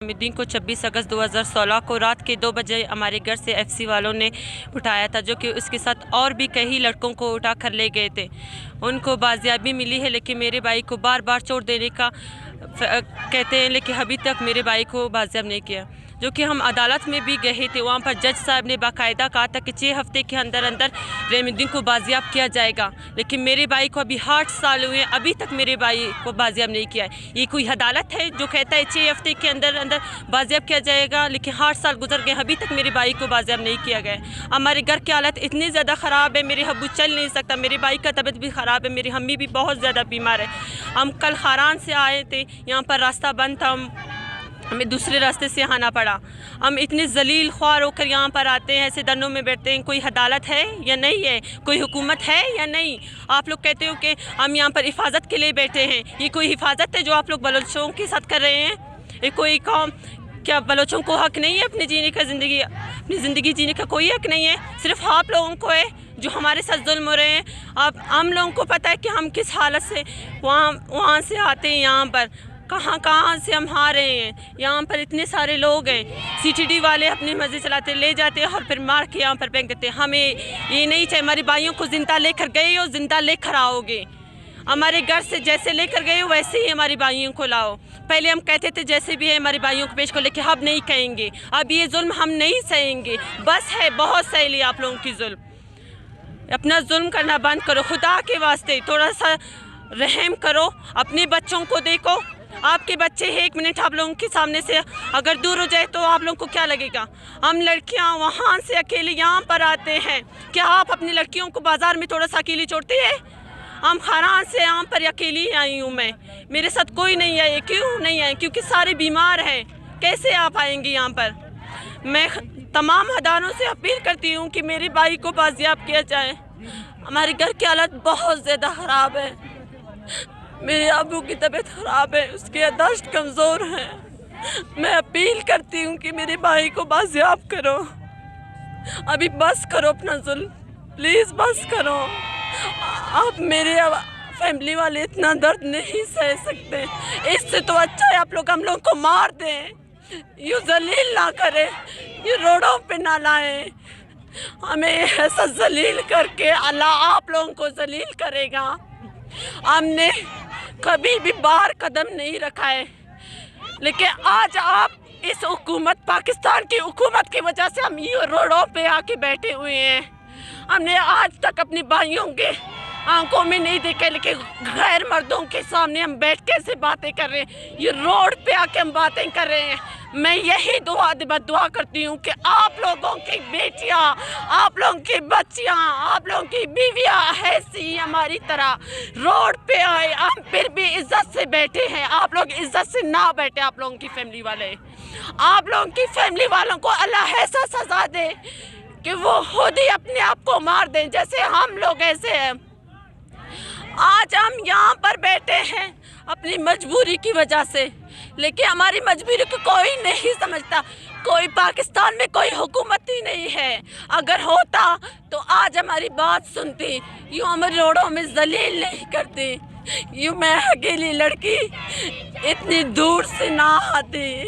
दिन को 26 अगस्त 2016 को रात के 2 बजे हमारे घर से एफसी वालों ने उठाया था, जो कि उसके साथ और भी कई लड़कों को उठा कर ले गए थे। उनको बाजियाबी मिली है, लेकिन मेरे भाई को बार बार छोड़ देने का कहते हैं, लेकिन अभी तक मेरे भाई को बाजियाब नहीं किया। जो कि हम अदालत में भी गए थे, वहाँ पर जज साहब ने बाकायदा कहा था कि 6 हफ्ते के अंदर अंदर रहमुद्दीन को बाजियाब किया जाएगा, लेकिन मेरे भाई को अभी 8 साल हुए, अभी तक मेरे भाई को बाजियाब नहीं किया है। ये कोई अदालत है जो कहता है 6 हफ्ते के अंदर अंदर बाजियाब किया जाएगा, लेकिन 8 साल गुजर गए, अभी तक मेरे भाई को बाजियाब नहीं किया गया है। हमारे घर की हालत इतनी ज़्यादा ख़राब है, मेरे अब्बू चल नहीं सकता, मेरे भाई का तबीयत भी ख़राब है, मेरी अम्मी भी बहुत ज़्यादा बीमार है। हम कल खारान से आए थे, यहाँ पर रास्ता बंद था, हमें दूसरे रास्ते से आना पड़ा। हम इतने जलील ख्वार होकर यहाँ पर आते हैं, ऐसे धरनों में बैठते हैं। कोई अदालत है या नहीं है, कोई हुकूमत है या नहीं। आप लोग कहते हो कि हम यहाँ पर हिफाजत के लिए बैठे हैं, ये कोई हिफाजत है जो आप लोग बलोचों के साथ कर रहे हैं? ये कोई कौम, क्या बलोचों को हक नहीं है अपनी ज़िंदगी जीने का कोई हक नहीं है? सिर्फ आप लोगों को है जो हमारे साथ जुल्म हो रहे हैं। हम लोगों को पता है कि हम किस हालत से वहाँ से आते हैं, यहाँ पर कहाँ से हम आ रहे हैं। यहाँ पर इतने सारे लोग हैं, सीटीडी वाले अपनी मर्जी चलाते ले जाते हैं और फिर मार के यहाँ पर फेंक देते हैं। हमें ये नहीं चाहिए। हमारी भाइयों को जिंदा लेकर गए हो, जिंदा लेकर आओगे। हमारे घर से जैसे लेकर गए हो वैसे ही हमारी भाइयों को लाओ। पहले हम कहते थे जैसे भी है हमारी भाइयों को पेश को, लेके अब नहीं कहेंगे। अब ये जुल्म हम नहीं सहेंगे, बस है, बहुत सह लिया आप लोगों की जुल्म। अपना जुल्म करना बंद करो, खुदा के वास्ते थोड़ा सा रहम करो, अपने बच्चों को देखो। आपके बच्चे हैं, 1 मिनट आप लोगों के सामने से अगर दूर हो जाए तो आप लोगों को क्या लगेगा? हम लड़कियां वहाँ से अकेले यहाँ पर आते हैं, क्या आप अपनी लड़कियों को बाज़ार में थोड़ा सा अकेली छोड़ते हैं? हम खारान से यहाँ पर अकेली आई हूँ मैं, मेरे साथ कोई नहीं आए। क्यों नहीं आए? क्योंकि सारे बीमार हैं। कैसे आप आएंगे यहाँ पर? मैं तमाम अदालतों से अपील करती हूँ कि मेरे भाई को बाजियाब किया जाए। हमारे घर की हालत बहुत ज़्यादा ख़राब है, मेरे अबू की तबीयत ख़राब है, उसके याददाश्त कमज़ोर है। मैं अपील करती हूँ कि मेरे भाई को बाजियाब करो। अभी बस करो अपना जुल्म, प्लीज़ बस करो। आप मेरे फैमिली वाले इतना दर्द नहीं सह सकते। इससे तो अच्छा है आप लोग हम लोग को मार दें, यूँ जलील ना करें, ये रोडों पे ना लाएं। हमें ऐसा जलील करके अल्लाह आप लोगों को जलील करेगा। हमने कभी भी बाहर कदम नहीं रखा है, लेकिन आज आप इस हुकूमत, पाकिस्तान की हुकूमत की वजह से हम ये रोडों पे आके बैठे हुए हैं। हमने आज तक अपनी भाइयों के आंखों में नहीं देखे, लेकिन गैर मर्दों के सामने हम बैठ के ऐसे बातें कर रहे हैं, ये रोड पे आके हम बातें कर रहे हैं। मैं यही दुआ करती हूँ कि आप लोगों की बेटियाँ, आप लोगों की बच्चियाँ, आप लोगों की बीवियाँ ऐसी हमारी तरह रोड पे आए। हम फिर भी इज्जत से बैठे हैं, आप लोग इज्जत से ना बैठे। आप लोगों की फैमिली वाले, आप लोगों की फैमिली वालों को अल्लाह ऐसा सजा दे कि वो खुद ही अपने आप को मार दें, जैसे हम लोग ऐसे हैं। आज हम यहाँ पर बैठे हैं अपनी मजबूरी की वजह से, लेकिन हमारी मजबूरी को कोई नहीं समझता। कोई पाकिस्तान में कोई हुकूमत ही नहीं है। अगर होता तो आज हमारी बात सुनती, यूँ हमारे रोडों में जलील नहीं करती, यूँ मैं अकेली लड़की इतनी दूर से ना आती।